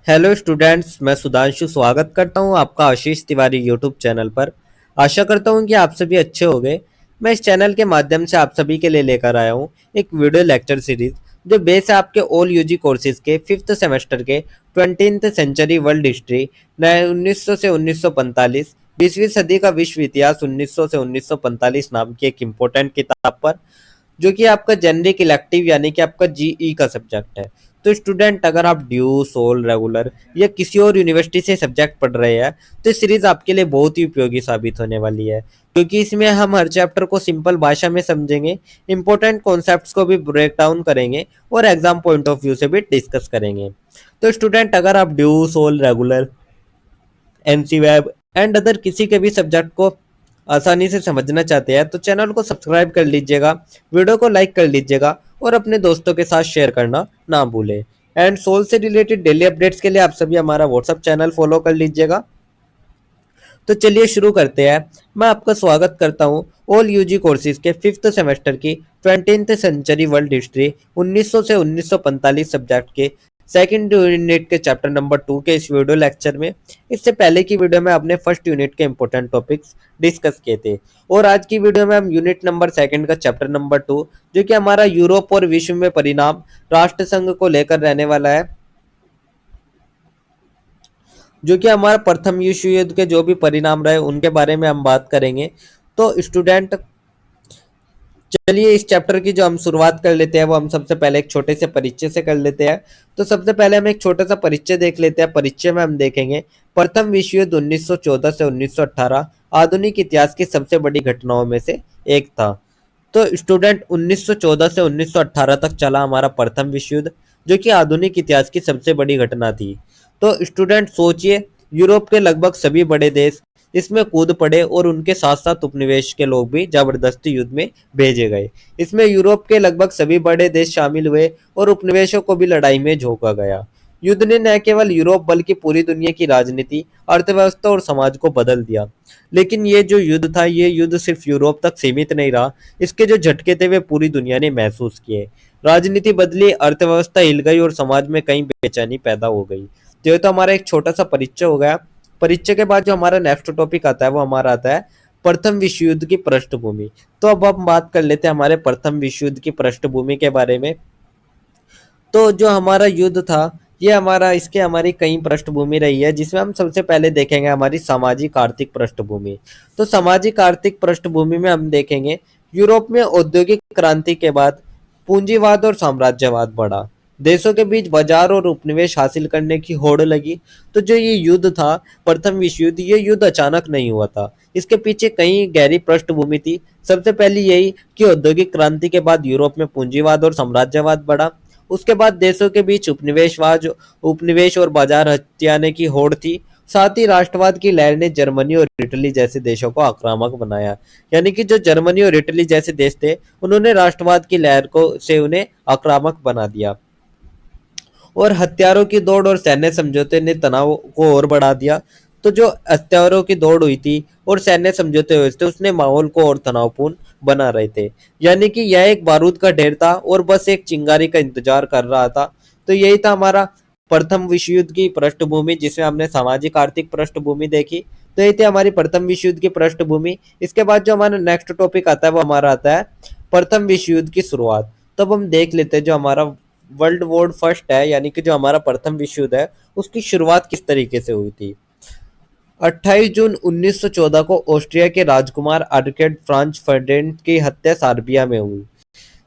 Hello students, मैं सुधांशु स्वागत करता हूं आपका आशीष तिवारी यूट्यूब चैनल पर। आशा करता हूं कि आप सभी अच्छे होंगे। मैं इस चैनल के माध्यम से आप सभी के लिए लेकर आया हूं एक वीडियो लेक्चर सीरीज जो बेस है आपके ऑल यूजी कोर्सेज के फिफ्थ सेमेस्टर के 20th सेंचुरी वर्ल्ड हिस्ट्री 1900 से 1945 20वीं सदी का विश्व इतिहास 1900 से 1945 नाम की एक इम्पोर्टेंट किताब पर, जो कि आपका जेनरिक इलेक्टिव यानी कि आपका जीई का सब्जेक्ट है। तो स्टूडेंट, अगर आप ड्यू सोल रेगुलर या किसी और यूनिवर्सिटी से सब्जेक्ट पढ़ रहे हैं तो इस सीरीज आपके लिए बहुत ही उपयोगी साबित होने वाली है, क्योंकि इसमें हम हर चैप्टर को सिंपल भाषा में समझेंगे, इंपॉर्टेंट कॉन्सेप्ट्स को भी ब्रेक डाउन करेंगे और एग्जाम पॉइंट ऑफ व्यू से भी डिस्कस करेंगे। तो स्टूडेंट, अगर आप ड्यू सोल regular MC web and other किसी के भी सब्जेक्ट को आसानी से समझना चाहते हैं तो चैनल को सब्सक्राइब कर लीजिएगा, वीडियो को लाइक कर लीजिएगा और अपने दोस्तों के साथ शेयर करना ना भूलें। एंड सोल से रिलेटेड डेली अपडेट्स के लिए आप सभी हमारा व्हाट्सअप चैनल फॉलो कर लीजिएगा। तो चलिए शुरू करते हैं। मैं आपका स्वागत करता हूं ऑल यूजी कोर्सेज के फिफ्थ सेमेस्टर की 20th सेंचुरी वर्ल्ड हिस्ट्री 1900 से 1945 सब्जेक्ट के सेकंड यूनिट के चैप्टर नंबर 2 के इस वीडियो लेक्चर में। इससे पहले की वीडियो में अपने फर्स्ट यूनिट के इंपॉर्टेंट टॉपिक्स डिस्कस किए थे, और आज की वीडियो में हम यूनिट नंबर सेकंड का चैप्टर नंबर 2, जो कि हमारा यूरोप और विश्व में परिणाम राष्ट्र संघ को लेकर रहने वाला है, जो कि हमारा प्रथम विश्व युद्ध के जो भी परिणाम रहे उनके बारे में हम बात करेंगे। तो स्टूडेंट, चलिए इस चैप्टर की जो हम शुरुआत कर लेते हैं वो हम सबसे पहले एक छोटे से परिचय से कर लेते हैं। तो सबसे पहले हम एक छोटा सा परिचय देख लेते हैं। परिचय में हम देखेंगे प्रथम विश्व युद्ध 1914 से 1918 आधुनिक इतिहास की सबसे बड़ी घटनाओं में से एक था। तो स्टूडेंट, 1914 से 1918 तक चला हमारा प्रथम विश्व युद्ध, जो कि आधुनिक इतिहास की सबसे बड़ी घटना थी। तो स्टूडेंट सोचिए, यूरोप के लगभग सभी बड़े देश इसमें कूद पड़े और उनके साथ साथ उपनिवेश के लोग भी जबरदस्ती युद्ध में भेजे गए। इसमें यूरोप के लगभग सभी बड़े देश शामिल हुए और उपनिवेशों को भी लड़ाई में झोंका गया। युद्ध ने न केवल यूरोप बल्कि पूरी दुनिया की राजनीति, अर्थव्यवस्था और समाज को बदल दिया। लेकिन ये जो युद्ध था, ये युद्ध सिर्फ यूरोप तक सीमित नहीं रहा। इसके जो झटके थे वे पूरी दुनिया ने महसूस किए। राजनीति बदली, अर्थव्यवस्था हिल गई और समाज में कई बेचैनी पैदा हो गई। तो ये तो हमारा एक छोटा सा परिचय हो गया। परिचय के बाद जो हमारा नेक्स्ट टॉपिक आता है वो हमारा आता है प्रथम विश्व युद्ध की पृष्ठभूमि। तो अब हम बात कर लेते हैं हमारे प्रथम विश्व युद्ध की पृष्ठभूमि के बारे में। तो जो हमारा युद्ध था, ये हमारा इसके हमारी कई पृष्ठभूमि रही है, जिसमें हम सबसे पहले देखेंगे हमारी सामाजिक आर्थिक पृष्ठभूमि। तो सामाजिक आर्थिक पृष्ठभूमि में हम देखेंगे यूरोप में औद्योगिक क्रांति के बाद पूंजीवाद और साम्राज्यवाद बढ़ा। देशों के बीच बाजार और उपनिवेश हासिल करने की होड़ लगी। तो जो ये युद्ध था, प्रथम विश्व युद्ध, ये युद्ध अचानक नहीं हुआ था। इसके पीछे कई गहरी पृष्ठभूमि थी। सबसे पहली यही कि औद्योगिक क्रांति के बाद यूरोप में पूंजीवाद और साम्राज्यवाद बढ़ा। उसके बाद देशों के बीच उपनिवेश और बाजार हथियाने की होड़ थी। साथ ही राष्ट्रवाद की लहर ने जर्मनी और इटली जैसे देशों को आक्रामक बनाया। यानी कि जो जर्मनी और इटली जैसे देश थे, उन्होंने राष्ट्रवाद की लहर को से उन्हें आक्रामक बना दिया, और हथियारों की दौड़ और सैन्य समझौते ने तनाव को और बढ़ा दिया। तो जो हथियारों की दौड़ हुई थी और सैन्य समझौते हुए थे, उसने माहौल को और तनावपूर्ण बना रहे थे। यानी कि यह एक बारूद का ढेर था और बस एक चिंगारी का इंतजार कर रहा था। तो यही था हमारा प्रथम विश्व युद्ध की पृष्ठभूमि, जिसमें हमने सामाजिक आर्थिक पृष्ठभूमि देखी। तो ये थी हमारी प्रथम विश्व युद्ध की पृष्ठभूमि। इसके बाद जो हमारा नेक्स्ट टॉपिक आता है वो हमारा आता है प्रथम विश्व युद्ध की शुरुआत। तब हम देख लेते हैं जो हमारा वर्ल्ड वॉर फर्स्ट है, यानी कि जो हमारा प्रथम विश्व युद्ध है, उसकी शुरुआत किस तरीके से हुई थी। 28 जून 1914 को ऑस्ट्रिया के राजकुमार आर्केड फ्रांच फर्डिनेंड की हत्या सार्बिया में हुई।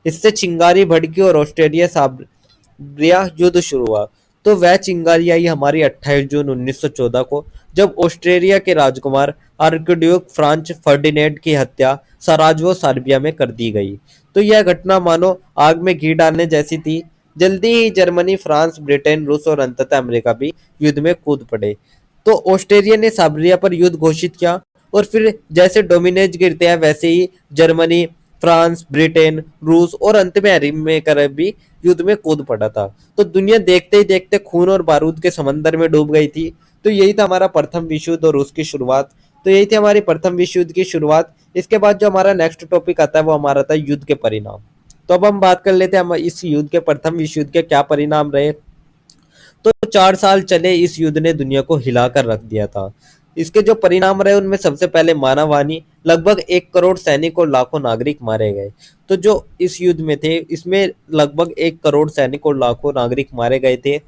इससे चिंगारी भड़की और ऑस्ट्रेलिया सार्बिया युद्ध शुरू हुआ। तो वह चिंगारी आई हमारी 28 जून 1914 को, जब ऑस्ट्रेलिया के राजकुमार आर्कड्यूक फ्रांच फर्डिनेंड की हत्या सराजेवो सार्बिया में कर दी गई। तो यह घटना मानो आग में घी डालने जैसी थी। जल्दी ही जर्मनी, फ्रांस, ब्रिटेन, रूस और अंततः अमेरिका भी युद्ध में कूद पड़े। तो ऑस्ट्रेलिया ने सार्बिया पर युद्ध घोषित किया, और फिर जैसे डोमिनेज गिरते हैं वैसे ही जर्मनी, फ्रांस, ब्रिटेन, रूस और अंत में अमेरिका भी युद्ध में कूद पड़ा था। तो दुनिया देखते ही देखते खून और बारूद के समंदर में डूब गई थी। तो यही था हमारा प्रथम विश्व युद्ध और उसकी शुरुआत। तो यही थी हमारी प्रथम विश्व युद्ध की शुरुआत। इसके बाद जो हमारा नेक्स्ट टॉपिक आता है वो हमारा था युद्ध के परिणाम। तो अब हम बात कर लेते हैं हम इस युद्ध के, प्रथम विश्व युद्ध के क्या परिणाम रहे। तो 4 साल चले इस युद्ध ने दुनिया को हिलाकर रख दिया था। इसके जो परिणाम रहे उनमें सबसे पहले मानव हानि, लगभग 1 करोड़ सैनिक और लाखों नागरिक मारे गए। तो जो इस युद्ध में थे इसमें लगभग 1 करोड़ सैनिक और लाखों नागरिक मारे गए थे।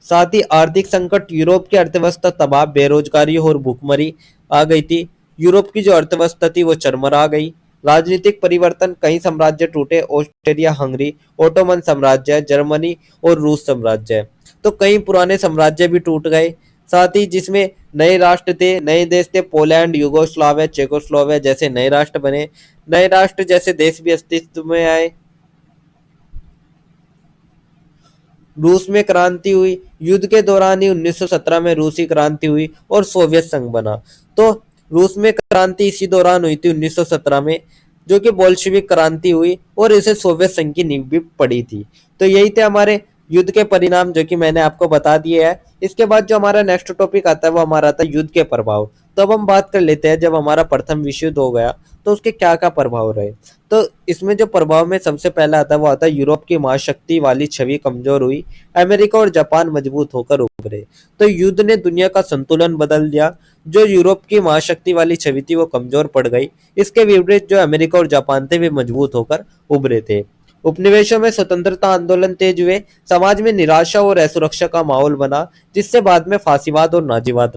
साथ ही आर्थिक संकट, यूरोप की अर्थव्यवस्था तबाह, बेरोजगारी और भूखमरी आ गई थी। यूरोप की जो अर्थव्यवस्था थी वो चरमरा गई। राजनीतिक परिवर्तन, कई साम्राज्य टूटे, ऑस्ट्रेलिया हंगरी, ओटोमन साम्राज्य, जर्मनी और रूस साम्राज्य। तो कई पुराने साम्राज्य भी टूट गए। साथ ही जिसमें नए राष्ट्र थे, नए देश थे, पोलैंड, युगोस्लाविया, चेकोस्लोवाकिया जैसे नए राष्ट्र बने। नए राष्ट्र जैसे देश भी अस्तित्व में आए। रूस में क्रांति हुई। युद्ध के दौरान ही 1917 में रूसी क्रांति हुई और सोवियत संघ बना। तो रूस में क्रांति इसी दौरान हुई थी 1917 में, जो कि बोल्शेविक क्रांति हुई और इसे सोवियत संघ की नींव भी पड़ी थी। तो यही थे हमारे युद्ध के परिणाम, जो कि मैंने आपको बता दिए हैं। इसके बाद जो हमारा नेक्स्ट टॉपिक आता है वो हमारा आता है युद्ध के प्रभाव। तो अब हम बात कर लेते हैं, जब हमारा प्रथम विश्व युद्ध हो गया तो उसके क्या क्या प्रभाव रहे। तो इसमें जो प्रभाव में सबसे पहला आता है वो आता है यूरोप की महाशक्ति वाली छवि कमजोर हुई, अमेरिका और जापान मजबूत होकर उभरे। तो युद्ध ने दुनिया का संतुलन बदल दिया। जो यूरोप की महाशक्ति वाली छवि थी वो कमजोर पड़ गई। इसके विपरीत जो अमेरिका और जापान थे वे मजबूत होकर उभरे थे। उपनिवेशों में स्वतंत्रता आंदोलन तेज हुए, समाज में निराशा और असुरक्षा का माहौल बना, जिससे बाद में फांसीवाद और नाजीवाद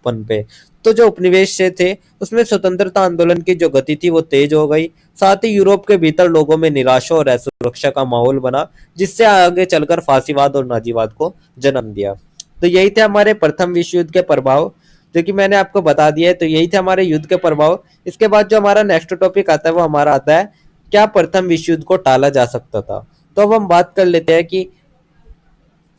पनपे। तो जो उपनिवेश से थे उसमें स्वतंत्रता आंदोलन की जो गति थी वो तेज हो गई। साथ ही यूरोप के भीतर लोगों में निराशा और असुरक्षा का माहौल बना, जिससे आगे चलकर फांसीवाद और नाजीवाद को जन्म दिया। तो यही थे हमारे प्रथम विश्व युद्ध के प्रभाव, जो कि मैंने आपको बता दिया है। तो यही थे हमारे युद्ध के प्रभाव। इसके बाद जो हमारा नेक्स्ट टॉपिक आता है वो हमारा आता है, क्या प्रथम विश्व युद्ध को टाला जा सकता था। तो अब हम बात कर लेते हैं कि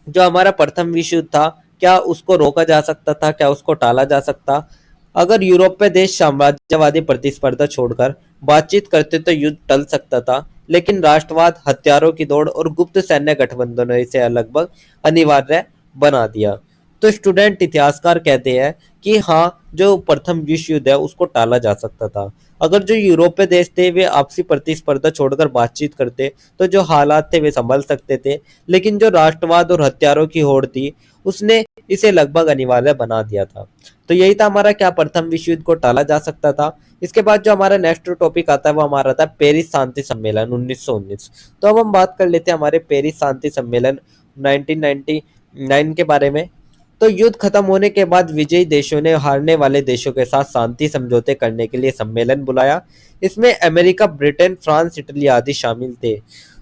जो हमारा प्रथम विश्व युद्ध था, क्या उसको रोका जा सकता था, क्या उसको टाला जा सकता। अगर यूरोपीय देश साम्राज्यवादी प्रतिस्पर्धा छोड़कर बातचीत करते तो युद्ध टल सकता था, लेकिन राष्ट्रवाद, हथियारों की दौड़ और गुप्त सैन्य गठबंधनों इसे लगभग अनिवार्य बना दिया। तो स्टूडेंट इतिहासकार कहते हैं कि हाँ, जो प्रथम विश्व युद्ध है उसको टाला जा सकता था। अगर जो यूरोपीय देश थे वे आपसी प्रतिस्पर्धा छोड़कर बातचीत करते तो जो हालात थे वे संभल सकते थे, लेकिन जो राष्ट्रवाद और हथियारों की होड़ थी उसने इसे लगभग अनिवार्य बना दिया था। तो यही था हमारा, क्या प्रथम विश्व युद्ध को टाला जा सकता था। इसके बाद जो हमारा नेक्स्ट टॉपिक आता है वो हमारा था पेरिस शांति सम्मेलन 1919। तो अब हम बात कर लेते हैं हमारे पेरिस शांति सम्मेलन 1999 के बारे में। तो युद्ध खत्म होने के बाद विजयी देशों ने हारने वाले देशों के साथ शांति समझौते करने के लिए सम्मेलन बुलाया। इसमें अमेरिका, ब्रिटेन, फ्रांस, इटली आदि शामिल थे।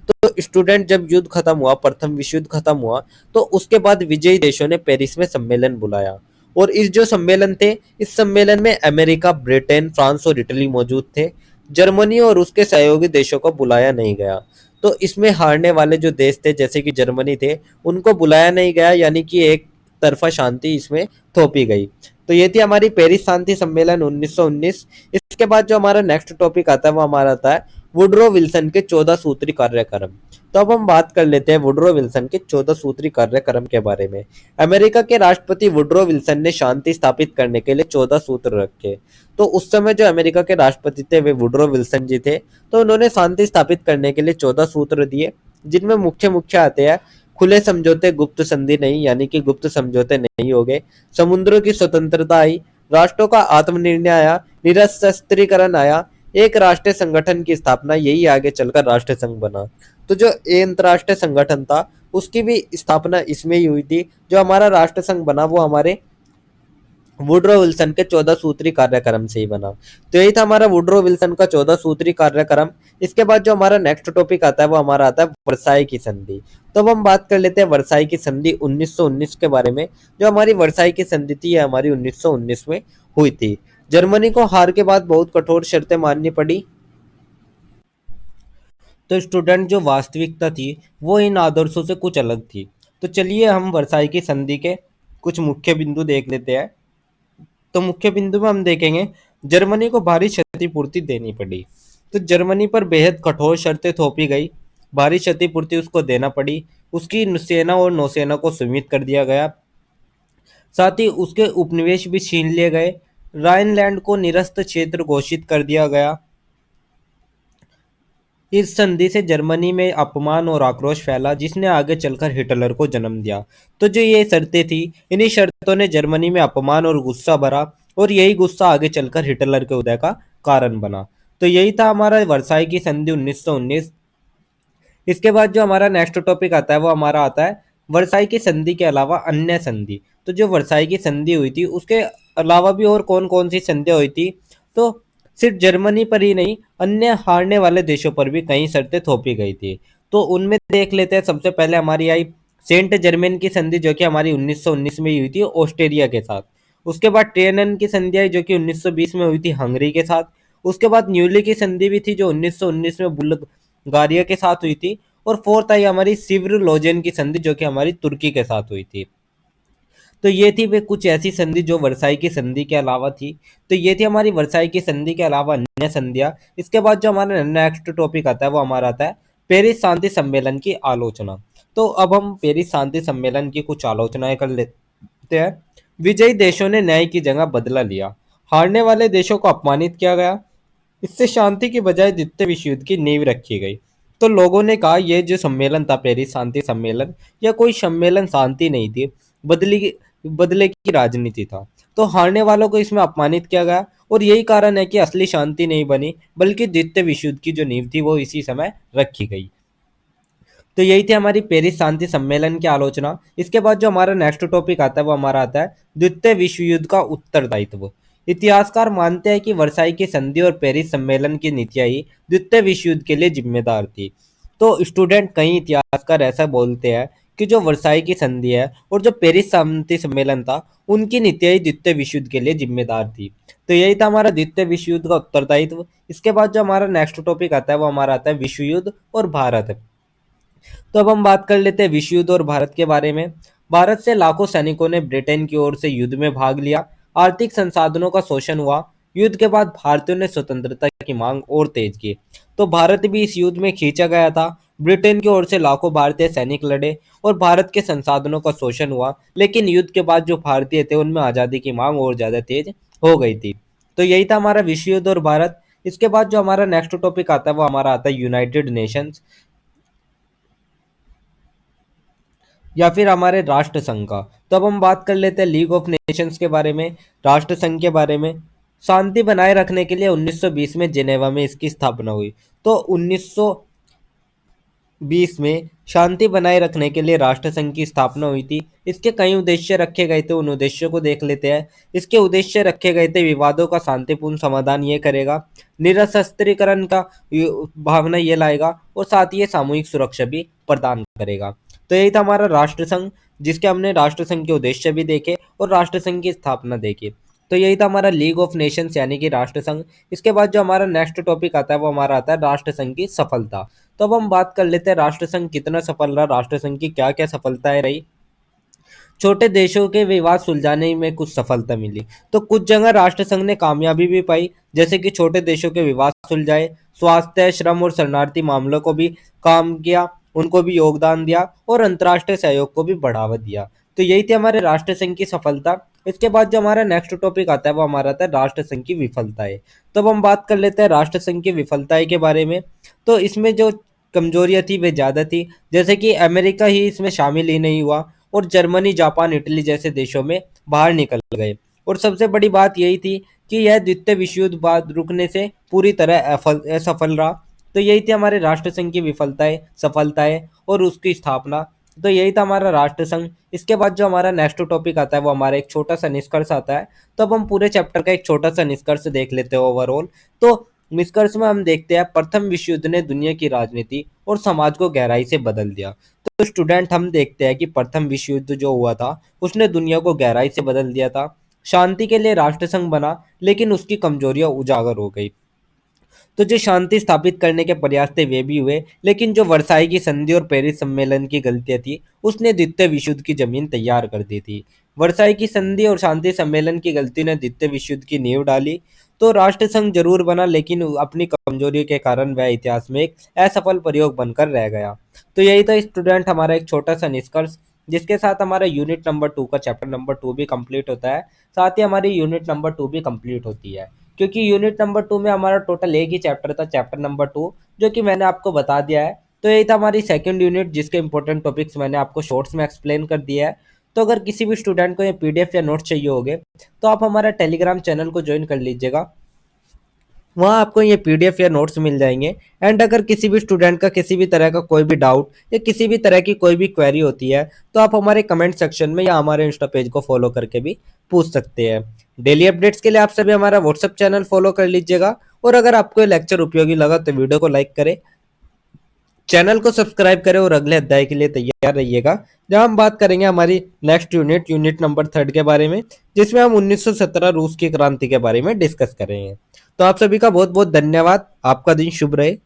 तो स्टूडेंट, जब युद्ध खत्म हुआ, प्रथम विश्व युद्ध खत्म हुआ, तो उसके बाद विजयी देशों ने पेरिस में सम्मेलन बुलाया। और इस जो सम्मेलन थे, इस सम्मेलन में अमेरिका, ब्रिटेन, फ्रांस और इटली मौजूद थे। जर्मनी और उसके सहयोगी देशों को बुलाया नहीं गया। तो इसमें हारने वाले जो देश थे, जैसे कि जर्मनी थे, उनको बुलाया नहीं गया, यानी कि एक तरफा शांति इसमें थोपी गई। तो ये थी हमारी पेरिस शांति सम्मेलन 1919। इसके बाद जो हमारा नेक्स्ट टॉपिक आता है वो हमारा आता है वुडरो विल्सन के 14 सूत्री कार्यक्रम। तो अब हम बात कर लेते हैं वुडरो विल्सन के 14 सूत्री कार्यक्रम के बारे में। अमेरिका के राष्ट्रपति वुडरो विल्सन ने शांति स्थापित करने के लिए 14 सूत्र रखे। तो उस समय जो अमेरिका के राष्ट्रपति थे वे वुडरो विल्सन जी थे। तो उन्होंने शांति स्थापित करने के लिए 14 सूत्र दिए, जिनमें मुख्य मुख्य आते हैं खुले समझौते, गुप्त संधि नहीं, यानी कि गुप्त समझौते नहीं हो गए, समुद्रों की स्वतंत्रता आई, राष्ट्रों का आत्मनिर्णय आया, निरस्त्रीकरण आया, एक राष्ट्रीय संगठन की स्थापना, यही आगे चलकर राष्ट्र संघ बना। तो जो अंतरराष्ट्रीय संगठन था उसकी भी स्थापना इसमें ही हुई थी। जो हमारा राष्ट्र संघ बना वो हमारे वुडरो विल्सन के 14 सूत्री कार्यक्रम से ही बना। तो यही था हमारा वुडरो विल्सन का 14 सूत्री कार्यक्रम। इसके बाद जो हमारा नेक्स्ट टॉपिक आता है वो हमारा आता है वर्साई की संधि। तो अब हम बात कर लेते हैं वर्साई की संधि 1919 के बारे में। जो हमारी वर्साई की संधि थी ये हमारी 1919 में हुई थी। जर्मनी को हार के बाद बहुत कठोर शर्तें माननी पड़ी। तो स्टूडेंट, जो वास्तविकता थी वो इन आदर्शों से कुछ अलग थी। तो चलिए हम वर्साई की संधि के कुछ मुख्य बिंदु देख लेते हैं। तो मुख्य बिंदु में हम देखेंगे, जर्मनी को भारी क्षतिपूर्ति देनी पड़ी। तो जर्मनी पर बेहद कठोर शर्तें थोपी गई, भारी क्षतिपूर्ति उसको देना पड़ी, उसकी सेना और नौसेना को सीमित कर दिया गया, साथ ही उसके उपनिवेश भी छीन लिए गए, राइनलैंड को निरस्त क्षेत्र घोषित कर दिया गया। इस संधि से जर्मनी में अपमान और आक्रोश फैला, जिसने आगे चलकर हिटलर को जन्म दिया। तो जो ये शर्तें थी, इन्हीं शर्तों ने जर्मनी में अपमान और गुस्सा भरा, और यही गुस्सा आगे चलकर हिटलर के उदय का कारण बना। तो यही था हमारा वर्साई की संधि 1919। इसके बाद जो हमारा नेक्स्ट टॉपिक आता है वो हमारा आता है वर्साई की संधि के अलावा अन्य संधि। तो जो वर्साई की संधि हुई थी उसके अलावा भी और कौन कौन सी संधियां हुई थी, तो सिर्फ जर्मनी पर ही नहीं, अन्य हारने वाले देशों पर भी कई शर्तें थोपी गई थी। तो उनमें देख लेते हैं। सबसे पहले हमारी आई सेंट जर्मेन की संधि, जो कि हमारी 1919 में हुई थी ऑस्ट्रेलिया के साथ। उसके बाद ट्रियनन की संधि आई, जो कि 1920 में हुई थी हंगरी के साथ। उसके बाद न्यूली की संधि भी थी, जो 1919 में बुल्गारिया के साथ हुई थी। और फोर्थ आई हमारी सिव्र लोजेन की संधि, जो कि हमारी तुर्की के साथ हुई थी। तो ये थी वे कुछ ऐसी संधि जो वर्साई की संधि के अलावा थी। तो ये थी हमारी वर्साई की संधि के अलावा अन्य संधियां। इसके बाद जो हमारा नेक्स्ट टॉपिक आता है वो हमारा आता है पेरिस शांति सम्मेलन की आलोचना। तो अब हम पेरिस शांति सम्मेलन की कुछ आलोचनाएं कर लेते हैं। विजयी देशों ने न्याय की जगह बदला लिया, हारने वाले देशों को अपमानित किया गया, इससे शांति की बजाय द्वितीय विश्व युद्ध की नींव रखी गई। तो लोगों ने कहा यह जो सम्मेलन था पेरिस शांति सम्मेलन, यह कोई सम्मेलन शांति नहीं थी, बदली बदले की राजनीति था। तो हारने वालों को इसमें अपमानित किया गया, और यही कारण है कि असली शांति नहीं बनी, बल्कि द्वितीय विश्व युद्ध की जो नींव थी वो इसी समय रखी गई। तो यही थी हमारी पेरिस शांति सम्मेलन की आलोचना। इसके बाद जो हमारा नेक्स्ट टॉपिक आता है वो हमारा आता है द्वितीय विश्व युद्ध का उत्तरदायित्व। इतिहासकार मानते हैं कि वर्साई की संधि और पेरिस सम्मेलन की नीतियां ही द्वितीय विश्व युद्ध के लिए जिम्मेदार थी। तो स्टूडेंट, कई इतिहासकार ऐसा बोलते हैं कि जो वर्साई की संधि है और जो पेरिस शांति सम्मेलन था, उनकी नीतियां ही द्वितीय विश्व युद्ध के लिए जिम्मेदार थी। तो यही था हमारा द्वितीय विश्व युद्ध का उत्तरदायित्व। इसके बाद जो हमारा नेक्स्ट टॉपिक आता है वो हमारा आता है विश्व युद्ध और भारत। तो अब हम बात कर लेते हैं विश्व युद्ध और भारत के बारे में। भारत से लाखों सैनिकों ने ब्रिटेन की ओर से युद्ध में भाग लिया। आर्थिक संसाधनों का शोषण हुआ। युद्ध के बाद भारतीयों ने स्वतंत्रता की मांग और तेज की। तो भारत भी इस युद्ध में खींचा गया था। ब्रिटेन की ओर से लाखों भारतीय सैनिक लड़े और भारत के संसाधनों का शोषण हुआ, लेकिन युद्ध के बाद जो भारतीय थे उनमें आज़ादी की मांग और ज़्यादा तेज हो गई थी। तो यही था हमारा विश्व युद्ध और भारत। इसके बाद जो हमारा नेक्स्ट टॉपिक आता है वो हमारा आता है यूनाइटेड नेशंस, या फिर हमारे राष्ट्र संघ का। तो अब हम बात कर लेते हैं लीग ऑफ नेशंस के बारे में, राष्ट्र संघ के बारे में। शांति बनाए रखने के लिए 1920 में जिनेवा में इसकी स्थापना हुई। तो 1920 में शांति बनाए रखने के लिए राष्ट्र संघ की स्थापना हुई थी। इसके कई उद्देश्य रखे गए थे, उन उद्देश्यों को देख लेते हैं। इसके उद्देश्य रखे गए थे विवादों का शांतिपूर्ण समाधान ये करेगा, निरस्त्रीकरण का भावना ये लाएगा, और साथ ही ये सामूहिक सुरक्षा भी प्रदान करेगा। तो यही था हमारा राष्ट्र संघ, जिसके हमने राष्ट्र संघ के उद्देश्य भी देखे और राष्ट्र संघ की स्थापना देखी। तो यही था हमारा लीग ऑफ नेशंस यानी कि राष्ट्र संघ। इसके बाद जो हमारा नेक्स्ट टॉपिक आता है वो हमारा आता है राष्ट्र संघ की सफलता। तो अब हम बात कर लेते हैं राष्ट्र संघ कितना सफल रहा, राष्ट्र संघ की क्या क्या सफलताएं रही। छोटे देशों के विवाद सुलझाने में कुछ सफलता मिली। तो कुछ जगह राष्ट्र संघ ने कामयाबी भी पाई, जैसे कि छोटे देशों के विवाद सुलझाए, स्वास्थ्य, श्रम और शरणार्थी मामलों को भी काम किया, उनको भी योगदान दिया, और अंतर्राष्ट्रीय सहयोग को भी बढ़ावा दिया। तो यही थी हमारे राष्ट्र संघ की सफलता। इसके बाद जो हमारा नेक्स्ट टॉपिक आता है वो हमारा आता है राष्ट्र संघ की विफलताएं। तो अब हम बात कर लेते हैं राष्ट्र संघ की विफलताएं के बारे में। तो इसमें जो कमजोरियां थी वे ज्यादा थी, जैसे कि अमेरिका ही इसमें शामिल ही नहीं हुआ, और जर्मनी, जापान, इटली जैसे देशों में बाहर निकल गए। और सबसे बड़ी बात यही थी कि यह द्वितीय विश्व युद्ध बाद रुकने से पूरी तरह असफल रहा। तो यही थी हमारे राष्ट्र संघ की विफलताएं, सफलताएं और उसकी स्थापना। तो यही था हमारा राष्ट्र संघ। इसके बाद जो हमारा नेक्स्ट टॉपिक आता है वो हमारा एक छोटा सा निष्कर्ष आता है। तो अब हम पूरे चैप्टर का एक छोटा सा निष्कर्ष देख लेते हैं ओवरऑल। तो निष्कर्ष में हम देखते हैं प्रथम विश्व युद्ध ने दुनिया की राजनीति और समाज को गहराई से बदल दिया। तो स्टूडेंट, हम देखते हैं कि प्रथम विश्व युद्ध जो हुआ था उसने दुनिया को गहराई से बदल दिया था। शांति के लिए राष्ट्र संघ बना, लेकिन उसकी कमजोरियां उजागर हो गई। तो जो शांति स्थापित करने के प्रयास थे वे भी हुए, लेकिन जो वर्साई की संधि और पेरिस सम्मेलन की गलतियां थी उसने द्वितीय विश्व युद्ध की जमीन तैयार कर दी थी। वर्साई की संधि और शांति सम्मेलन की गलती ने द्वितीय विश्व युद्ध की नींव डाली। तो राष्ट्र संघ जरूर बना, लेकिन अपनी कमजोरी के कारण वह इतिहास में एक असफल प्रयोग बनकर रह गया। तो यही था स्टूडेंट हमारा एक छोटा सा निष्कर्ष, जिसके साथ हमारा यूनिट नंबर 2 का चैप्टर नंबर 2 भी कंप्लीट होता है, साथ ही हमारी यूनिट नंबर 2 भी कंप्लीट होती है। क्योंकि यूनिट नंबर 2 में हमारा टोटल एक ही चैप्टर था, चैप्टर नंबर 2, जो कि मैंने आपको बता दिया है। तो यही था हमारी सेकंड यूनिट, जिसके इंपॉर्टेंट टॉपिक्स मैंने आपको शॉर्ट्स में एक्सप्लेन कर दिया है। तो अगर किसी भी स्टूडेंट को ये पीडीएफ या नोट्स चाहिए होंगे तो आप हमारा टेलीग्राम चैनल को ज्वाइन कर लीजिएगा, वहाँ आपको ये पीडीएफ या नोट्स मिल जाएंगे। एंड अगर किसी भी स्टूडेंट का किसी भी तरह का कोई भी डाउट या किसी भी तरह की कोई भी क्वेरी होती है तो आप हमारे कमेंट सेक्शन में या हमारे इंस्टा पेज को फॉलो करके भी पूछ सकते हैं। डेली अपडेट्स के लिए आप सभी हमारा व्हाट्सएप चैनल फॉलो कर लीजिएगा। और अगर आपको ये लेक्चर उपयोगी लगा तो वीडियो को लाइक करें, चैनल को सब्सक्राइब करें और अगले अध्याय के लिए तैयार रहिएगा, जहां हम बात करेंगे हमारी नेक्स्ट यूनिट, यूनिट नंबर 3 के बारे में, जिसमें हम 1917 रूस की क्रांति के बारे में डिस्कस करेंगे। तो आप सभी का बहुत बहुत धन्यवाद। आपका दिन शुभ रहे।